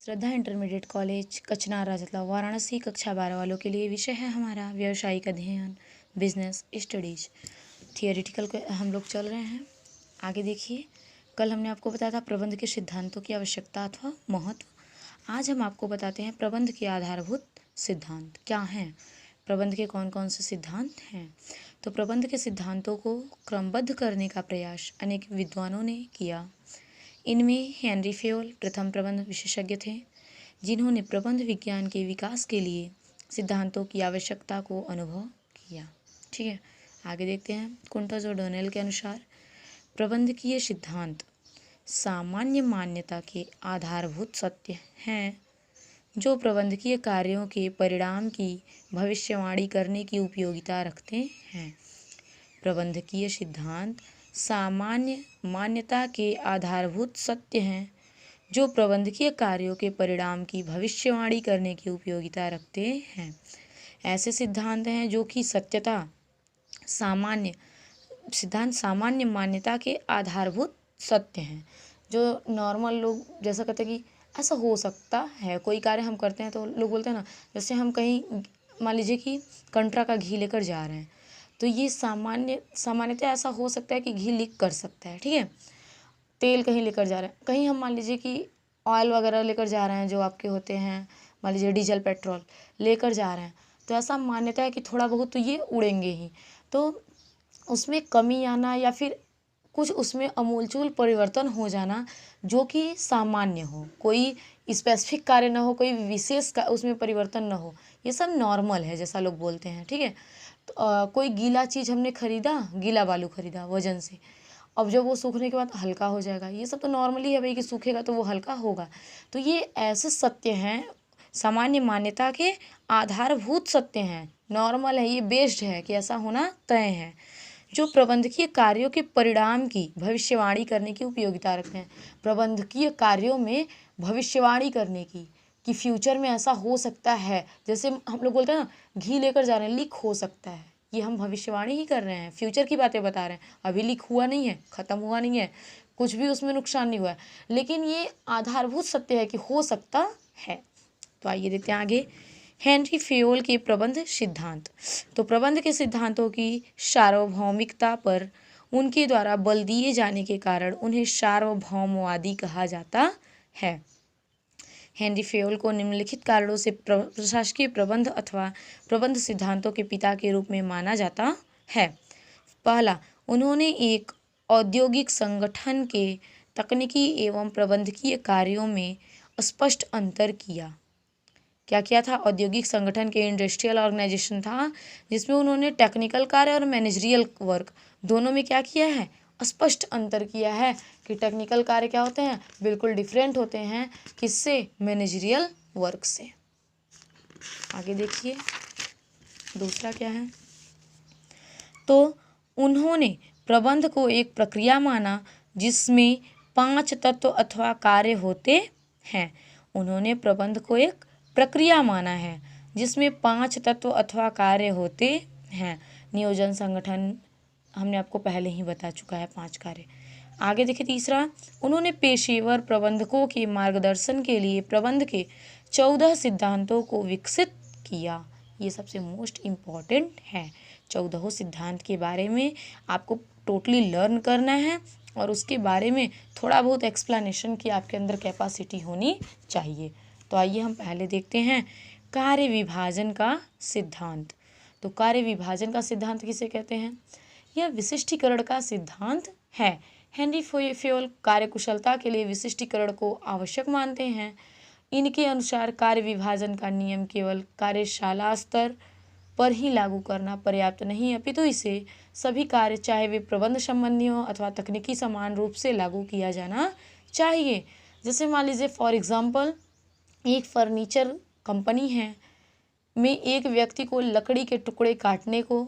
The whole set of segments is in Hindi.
श्रद्धा इंटरमीडिएट कॉलेज कचनार राजतला वाराणसी कक्षा 12 वालों के लिए विषय है हमारा व्यावसायिक अध्ययन बिजनेस स्टडीज। थियोरिटिकल हम लोग चल रहे हैं। आगे देखिए, कल हमने आपको बताया था प्रबंध के सिद्धांतों की आवश्यकता अथवा महत्व। आज हम आपको बताते हैं प्रबंध के आधारभूत सिद्धांत क्या हैं, प्रबंध के कौन कौन से सिद्धांत हैं। तो प्रबंध के सिद्धांतों को क्रमबद्ध करने का प्रयास अनेक विद्वानों ने किया। इनमें हेनरी फेयोल प्रथम प्रबंध विशेषज्ञ थे, जिन्होंने प्रबंध विज्ञान के विकास के लिए सिद्धांतों की आवश्यकता को अनुभव किया। ठीक है, आगे देखते हैं। कुंटज और डोनेल के अनुसार प्रबंधकीय सिद्धांत सामान्य मान्यता के आधारभूत सत्य हैं जो प्रबंधकीय कार्यों के परिणाम की भविष्यवाणी करने की उपयोगिता रखते हैं। प्रबंधकीय सिद्धांत सामान्य मान्यता के आधारभूत सत्य हैं जो प्रबंधकीय कार्यों के परिणाम की भविष्यवाणी करने की उपयोगिता रखते हैं। ऐसे सिद्धांत हैं जो कि सत्यता सामान्य मान्यता के आधारभूत सत्य हैं। जो नॉर्मल लोग जैसा कहते हैं कि ऐसा हो सकता है, कोई कार्य हम करते हैं तो लोग बोलते हैं ना, जैसे हम कहीं मान लीजिए कि कंट्रा का घी लेकर जा रहे हैं, तो ये सामान्यतः ऐसा हो सकता है कि घी लीक कर सकता है। ठीक है, तेल कहीं लेकर जा रहे हैं, कहीं हम मान लीजिए कि ऑयल वगैरह लेकर जा रहे हैं जो आपके होते हैं, मान लीजिए डीजल पेट्रोल लेकर जा रहे हैं, तो ऐसा मान्यता है कि थोड़ा बहुत तो ये उड़ेंगे ही। तो उसमें कमी आना या फिर कुछ उसमें अमूलचूल परिवर्तन हो जाना जो कि सामान्य हो, कोई स्पेसिफिक कार्य ना हो, कोई विशेष का उसमें परिवर्तन ना हो, ये सब नॉर्मल है जैसा लोग बोलते हैं। ठीक है, तो कोई गीला चीज़ हमने खरीदा, गीला बालू खरीदा वजन से, अब जब वो सूखने के बाद हल्का हो जाएगा, ये सब तो नॉर्मली है भाई कि सूखेगा तो वो हल्का होगा। तो ये ऐसे सत्य हैं, सामान्य मान्यता के आधारभूत सत्य हैं, नॉर्मल है, ये बेस्ड है कि ऐसा होना तय है, जो प्रबंधकीय कार्यों के परिणाम की भविष्यवाणी करने की उपयोगिता रखते हैं। प्रबंधकीय कार्यों में भविष्यवाणी करने की कि फ्यूचर में ऐसा हो सकता है, जैसे हम लोग बोलते हैं ना घी लेकर जा रहे हैं, लीक हो सकता है, ये हम भविष्यवाणी ही कर रहे हैं, फ्यूचर की बातें बता रहे हैं। अभी लीक हुआ नहीं है, ख़त्म हुआ नहीं है, कुछ भी उसमें नुकसान नहीं हुआ है, लेकिन ये आधारभूत सत्य है कि हो सकता है। तो आइए देखते हैं आगे, हेनरी फेयोल के प्रबंध सिद्धांत। तो प्रबंध के सिद्धांतों की सार्वभौमिकता पर उनके द्वारा बल दिए जाने के कारण उन्हें सार्वभौमवादी कहा जाता है। हेनरी फेयोल को निम्नलिखित कारणों से प्रशासकीय प्रबंध अथवा प्रबंध सिद्धांतों के पिता के रूप में माना जाता है। पहला, उन्होंने एक औद्योगिक संगठन के तकनीकी एवं प्रबंधकीय कार्यों में स्पष्ट अंतर किया। क्या किया था? औद्योगिक संगठन के इंडस्ट्रियल ऑर्गेनाइजेशन था, जिसमें उन्होंने टेक्निकल कार्य और मैनेजरियल वर्क दोनों में क्या किया है? स्पष्ट अंतर किया है कि टेक्निकल कार्य क्या होते हैं, बिल्कुल डिफरेंट होते हैं, किससे? मैनेजरियल वर्क से। आगे देखिए दूसरा क्या है, तो उन्होंने प्रबंध को एक प्रक्रिया माना जिसमें 5 तत्व अथवा कार्य होते हैं। उन्होंने प्रबंध को एक प्रक्रिया माना है जिसमें 5 तत्व अथवा कार्य होते हैं। नियोजन, संगठन, हमने आपको पहले ही बता चुका है 5 कार्य। आगे देखिए तीसरा, उन्होंने पेशेवर प्रबंधकों के मार्गदर्शन के लिए प्रबंध के 14 सिद्धांतों को विकसित किया। ये सबसे मोस्ट इम्पॉर्टेंट है। 14 सिद्धांत के बारे में आपको टोटली लर्न करना है और उसके बारे में थोड़ा बहुत एक्सप्लेनेशन की आपके अंदर कैपेसिटी होनी चाहिए। तो आइए हम पहले देखते हैं कार्य विभाजन का सिद्धांत। तो कार्य विभाजन का सिद्धांत किसे कहते हैं? यह विशिष्टीकरण का सिद्धांत है। हेनरी फेयोल कार्यकुशलता के लिए विशिष्टीकरण को आवश्यक मानते हैं। इनके अनुसार कार्य विभाजन का नियम केवल कार्यशाला स्तर पर ही लागू करना पर्याप्त नहीं, अपितु इसे सभी कार्य, चाहे वे प्रबंध संबंधी हो अथवा तकनीकी, समान रूप से लागू किया जाना चाहिए। जैसे मान लीजिए फॉर एग्जाम्पल, एक फर्नीचर कंपनी है में एक व्यक्ति को लकड़ी के टुकड़े काटने को,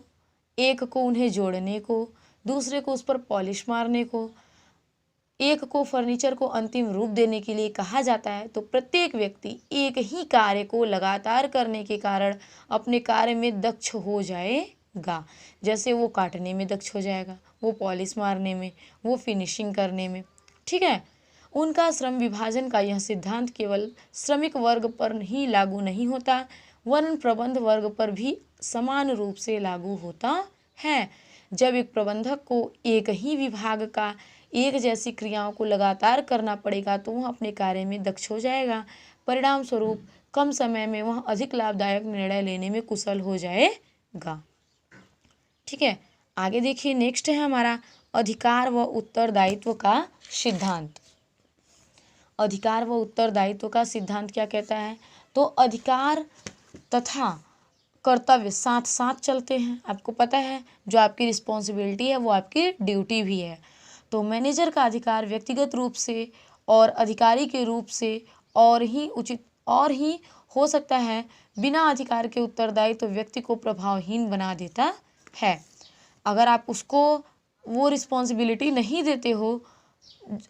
एक को उन्हें जोड़ने को, दूसरे को उस पर पॉलिश मारने को, एक को फर्नीचर को अंतिम रूप देने के लिए कहा जाता है। तो प्रत्येक व्यक्ति एक ही कार्य को लगातार करने के कारण अपने कार्य में दक्ष हो जाएगा। जैसे वो काटने में दक्ष हो जाएगा, वो पॉलिश मारने में, वो फिनिशिंग करने में। ठीक है, उनका श्रम विभाजन का यह सिद्धांत केवल श्रमिक वर्ग पर ही लागू नहीं होता वरन प्रबंध वर्ग पर भी समान रूप से लागू होता है। जब एक प्रबंधक को एक ही विभाग का एक जैसी क्रियाओं को लगातार करना पड़ेगा तो वह अपने कार्य में दक्ष हो जाएगा। परिणाम स्वरूप कम समय में वह अधिक लाभदायक निर्णय लेने में कुशल हो जाएगा। ठीक है, आगे देखिए नेक्स्ट है हमारा अधिकार व उत्तरदायित्व का सिद्धांत। अधिकार व उत्तरदायित्व का सिद्धांत क्या कहता है? तो अधिकार तथा कर्तव्य साथ साथ चलते हैं। आपको पता है जो आपकी रिस्पॉन्सिबिलिटी है वो आपकी ड्यूटी भी है। तो मैनेजर का अधिकार व्यक्तिगत रूप से और अधिकारी के रूप से और ही उचित और ही हो सकता है। बिना अधिकार के उत्तरदायित्व तो व्यक्ति को प्रभावहीन बना देता है। अगर आप उसको वो रिस्पॉन्सिबिलिटी नहीं देते हो,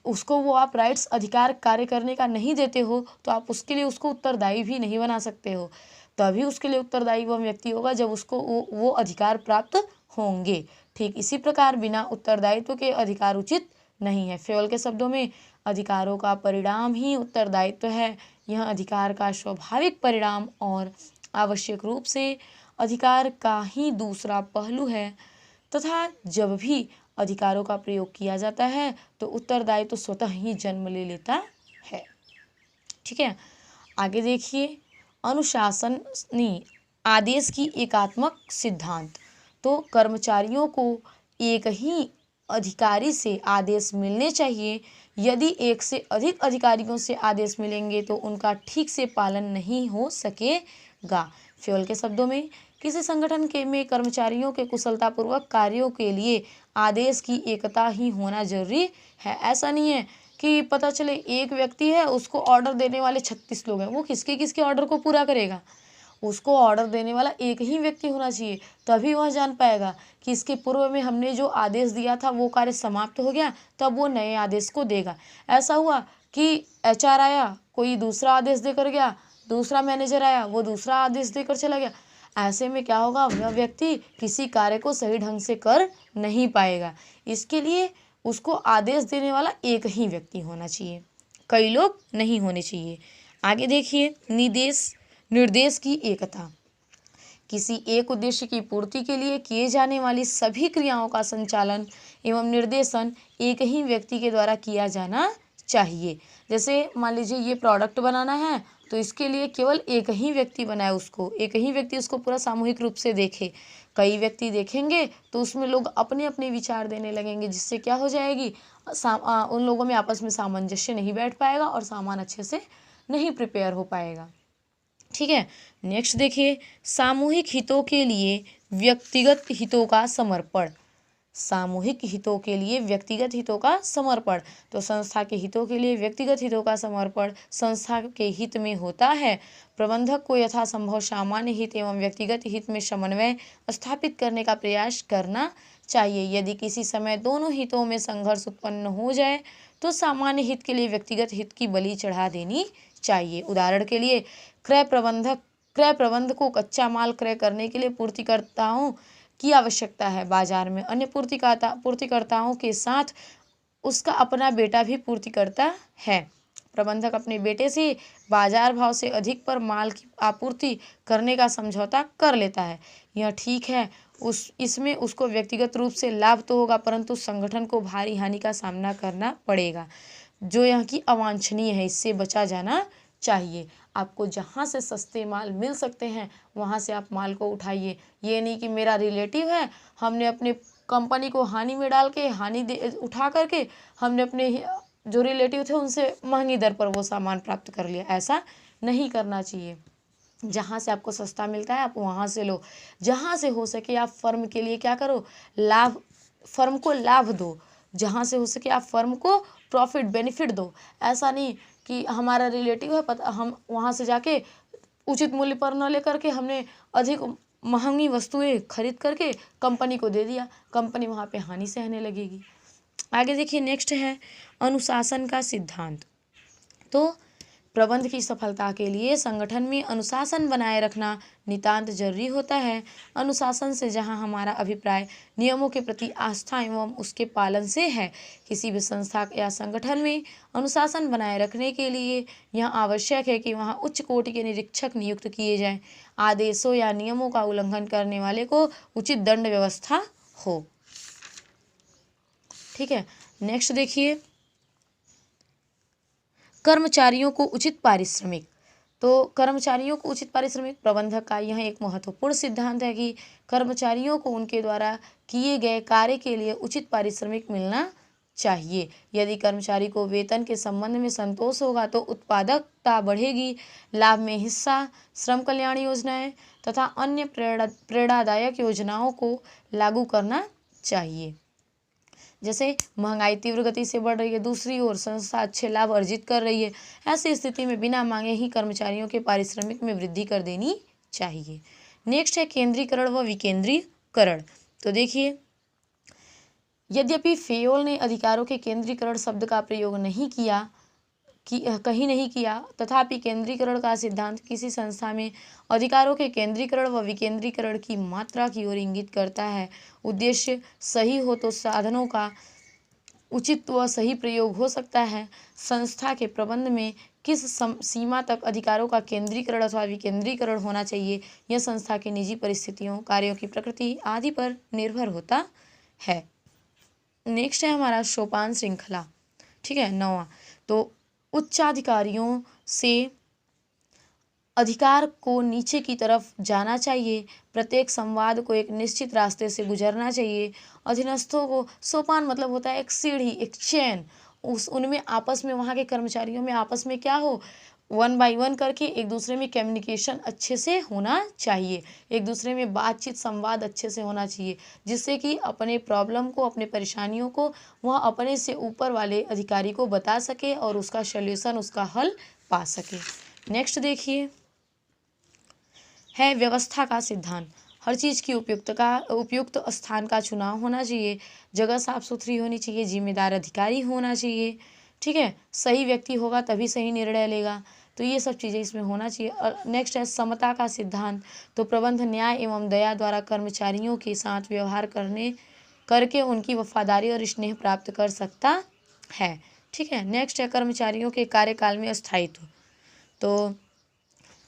उसको वो आप राइट्स अधिकार कार्य करने का नहीं देते हो, तो आप उसके लिए उसको उत्तरदायी भी नहीं बना सकते हो। तभी उसके लिए उत्तरदायी वह व्यक्ति होगा जब उसको वो अधिकार प्राप्त होंगे। ठीक इसी प्रकार बिना उत्तरदायित्व के अधिकार उचित नहीं है। फ्योल के शब्दों में अधिकारों का परिणाम ही उत्तरदायित्व है। यह अधिकार का स्वाभाविक परिणाम और आवश्यक रूप से अधिकार का ही दूसरा पहलू है तथा जब भी अधिकारों का प्रयोग किया जाता है तो उत्तरदायित्व तो स्वतः ही जन्म ले लेता है। ठीक है, आगे देखिए अनुशासनी आदेश की एकात्मक सिद्धांत। तो कर्मचारियों को एक ही अधिकारी से आदेश मिलने चाहिए। यदि एक से अधिक अधिकारियों से आदेश मिलेंगे तो उनका ठीक से पालन नहीं हो सकेगा। फ्योल के शब्दों में किसी संगठन के में कर्मचारियों के कुशलतापूर्वक कार्यों के लिए आदेश की एकता ही होना जरूरी है। ऐसा नहीं है कि पता चले एक व्यक्ति है, उसको ऑर्डर देने वाले 36 लोग हैं, वो किसके किसके ऑर्डर को पूरा करेगा? उसको ऑर्डर देने वाला एक ही व्यक्ति होना चाहिए, तभी वह जान पाएगा कि इसके पूर्व में हमने जो आदेश दिया था वो कार्य समाप्त हो गया, तब वो नए आदेश को देगा। ऐसा हुआ कि HR आया, कोई दूसरा आदेश देकर गया, दूसरा मैनेजर आया, वो दूसरा आदेश देकर चला गया। ऐसे में क्या होगा? वह व्यक्ति किसी कार्य को सही ढंग से कर नहीं पाएगा। इसके लिए उसको आदेश देने वाला एक ही व्यक्ति होना चाहिए, कई लोग नहीं होने चाहिए। आगे देखिए निर्देश की एकता। किसी एक उद्देश्य की पूर्ति के लिए किए जाने वाली सभी क्रियाओं का संचालन एवं निर्देशन एक ही व्यक्ति के द्वारा किया जाना चाहिए। जैसे मान लीजिए ये प्रोडक्ट बनाना है तो इसके लिए केवल एक ही व्यक्ति बनाए, उसको एक ही व्यक्ति उसको पूरा सामूहिक रूप से देखे। कई व्यक्ति देखेंगे तो उसमें लोग अपने अपने विचार देने लगेंगे, जिससे क्या हो जाएगी उन लोगों में आपस में सामंजस्य नहीं बैठ पाएगा और सामान अच्छे से नहीं प्रिपेयर हो पाएगा। ठीक है, नेक्स्ट देखिए सामूहिक हितों के लिए व्यक्तिगत हितों का समर्पण। सामूहिक हितों के लिए व्यक्तिगत हितों का समर्पण। तो संस्था के हितों के लिए व्यक्तिगत हितों का समर्पण संस्था के हित में होता है। प्रबंधक को यथासंभव सामान्य हित एवं व्यक्तिगत हित में समन्वय स्थापित करने का प्रयास करना चाहिए। यदि किसी समय दोनों हितों में संघर्ष उत्पन्न हो जाए तो सामान्य हित के लिए व्यक्तिगत हित की बलि चढ़ा देनी चाहिए। उदाहरण के लिए क्रय प्रबंध को कच्चा माल क्रय करने के लिए पूर्तिकर्ताओं की आवश्यकता है। बाजार में अन्य पूर्तिकर्ताओं के साथ उसका अपना बेटा भी पूर्ति करता है। प्रबंधक अपने बेटे से बाजार भाव से अधिक पर माल की आपूर्ति करने का समझौता कर लेता है। यह ठीक है, इसमें उसको व्यक्तिगत रूप से लाभ तो होगा परंतु संगठन को भारी हानि का सामना करना पड़ेगा, जो यहाँ की अवांछनीय है। इससे बचा जाना चाहिए। आपको जहाँ से सस्ते माल मिल सकते हैं वहाँ से आप माल को उठाइए। ये नहीं कि मेरा रिलेटिव है, हमने अपने कंपनी को हानि में डाल के उठा करके हमने अपने जो रिलेटिव थे उनसे महंगी दर पर वो सामान प्राप्त कर लिया। ऐसा नहीं करना चाहिए। जहाँ से आपको सस्ता मिलता है आप वहाँ से लो। जहाँ से हो सके आप फर्म के लिए क्या करो, फर्म को लाभ दो। जहाँ से हो सके आप फर्म को प्रॉफिट बेनिफिट दो। ऐसा नहीं कि हमारा रिलेटिव है, पता हम वहाँ से जाके उचित मूल्य पर न लेकर के हमने अधिक महंगी वस्तुएं खरीद करके कंपनी को दे दिया, कंपनी वहाँ पे हानि सहने लगेगी। आगे देखिए नेक्स्ट है अनुशासन का सिद्धांत। तो प्रबंध की सफलता के लिए संगठन में अनुशासन बनाए रखना नितांत जरूरी होता है। अनुशासन से जहां हमारा अभिप्राय नियमों के प्रति आस्था एवं उसके पालन से है। किसी भी संस्था या संगठन में अनुशासन बनाए रखने के लिए यह आवश्यक है कि वहां उच्च कोटि के निरीक्षक नियुक्त किए जाएं। आदेशों या नियमों का उल्लंघन करने वाले को उचित दंड व्यवस्था हो। ठीक है, नेक्स्ट देखिए, कर्मचारियों को उचित पारिश्रमिक। तो कर्मचारियों को उचित पारिश्रमिक प्रबंधक का यह एक महत्वपूर्ण सिद्धांत है कि कर्मचारियों को उनके द्वारा किए गए कार्य के लिए उचित पारिश्रमिक मिलना चाहिए। यदि कर्मचारी को वेतन के संबंध में संतोष होगा तो उत्पादकता बढ़ेगी। लाभ में हिस्सा, श्रम कल्याण योजनाएं तथा अन्य प्रेरणादायक योजनाओं को लागू करना चाहिए। जैसे महंगाई तीव्र गति से बढ़ रही है, दूसरी ओर संस्था अच्छे लाभ अर्जित कर रही है, ऐसी स्थिति में बिना मांगे ही कर्मचारियों के पारिश्रमिक में वृद्धि कर देनी चाहिए। नेक्स्ट है केंद्रीकरण व विकेंद्रीकरण। तो देखिए, यद्यपि फेयोल ने अधिकारों के केंद्रीकरण शब्द का प्रयोग कहीं नहीं किया, तथापि केंद्रीकरण का सिद्धांत किसी संस्था में अधिकारों के केंद्रीकरण व विकेंद्रीकरण की मात्रा की ओर इंगित करता है। उद्देश्य सही हो तो साधनों का उचित व सही प्रयोग हो सकता है। संस्था के प्रबंध में किस सीमा तक अधिकारों का केंद्रीकरण अथवा विकेंद्रीकरण होना चाहिए, यह संस्था की निजी परिस्थितियों, कार्यों की प्रकृति आदि पर निर्भर होता है। नेक्स्ट है हमारा सोपान श्रृंखला। ठीक है, 9वां। तो उच्चाधिकारियों से अधिकार को नीचे की तरफ जाना चाहिए। प्रत्येक संवाद को एक निश्चित रास्ते से गुजरना चाहिए। अधीनस्थों को, सोपान मतलब होता है एक सीढ़ी, एक चेन, उनमें आपस में, वहाँ के कर्मचारियों में आपस में क्या हो, 1 बाय 1 करके एक दूसरे में कम्युनिकेशन अच्छे से होना चाहिए, एक दूसरे में बातचीत संवाद अच्छे से होना चाहिए, जिससे कि अपने प्रॉब्लम को, अपने परेशानियों को वह अपने से ऊपर वाले अधिकारी को बता सके और उसका सॉल्यूशन, उसका हल पा सके। नेक्स्ट देखिए है व्यवस्था का सिद्धांत। हर चीज़ की उपयुक्त स्थान का चुनाव होना चाहिए, जगह साफ सुथरी होनी चाहिए, जिम्मेदार अधिकारी होना चाहिए। ठीक है, सही व्यक्ति होगा तभी सही निर्णय लेगा, तो ये सब चीज़ें इसमें होना चाहिए। नेक्स्ट है समता का सिद्धांत। तो प्रबंध न्याय एवं दया द्वारा कर्मचारियों के साथ व्यवहार करके उनकी वफादारी और स्नेह प्राप्त कर सकता है। ठीक है, नेक्स्ट है कर्मचारियों के कार्यकाल में स्थायित्व। तो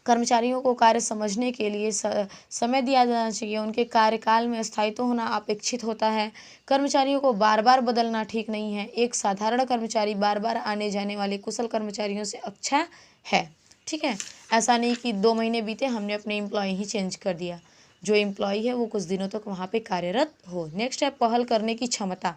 कर्मचारियों को कार्य समझने के लिए समय दिया जाना चाहिए, उनके कार्यकाल में स्थायित्व होना अपेक्षित होता है। कर्मचारियों को बार बार बदलना ठीक नहीं है। एक साधारण कर्मचारी बार बार आने जाने वाले कुशल कर्मचारियों से अच्छा है। ठीक है, ऐसा नहीं कि 2 महीने बीते हमने अपने एम्प्लॉय ही चेंज कर दिया, जो एम्प्लॉय है वो कुछ दिनों तक वहाँ पे कार्यरत हो। नेक्स्ट है पहल करने की क्षमता।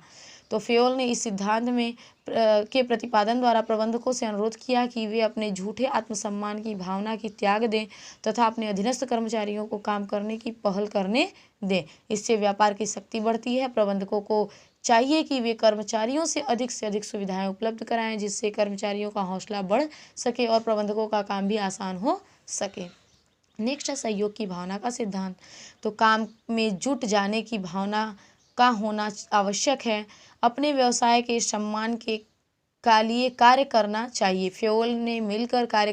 तो फेयोल ने इस सिद्धांत में के प्रतिपादन द्वारा प्रबंधकों से अनुरोध किया कि वे अपने झूठे आत्मसम्मान की भावना की त्याग दें तथा अपने अधीनस्थ कर्मचारियों को काम करने की पहल करने दें। इससे व्यापार की शक्ति बढ़ती है। प्रबंधकों को चाहिए कि वे कर्मचारियों से अधिक सुविधाएं उपलब्ध कराएं, जिससे कर्मचारियों का हौसला बढ़ सके और प्रबंधकों का काम भी आसान हो सके। नेक्स्ट है सहयोग की भावना का सिद्धांत। तो काम में जुट जाने की भावना का होना आवश्यक है। अपने व्यवसाय के सम्मान का लिए कार्य करना चाहिए। फेयोल ने मिलकर कार्य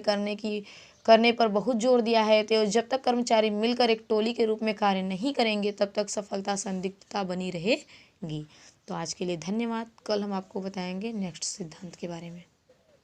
करने पर बहुत जोर दिया है। तो जब तक कर्मचारी मिलकर एक टोली के रूप में कार्य नहीं करेंगे तब तक सफलता संदिग्धता बनी रहेगी। तो आज के लिए धन्यवाद। कल हम आपको बताएंगे नेक्स्ट सिद्धांत के बारे में।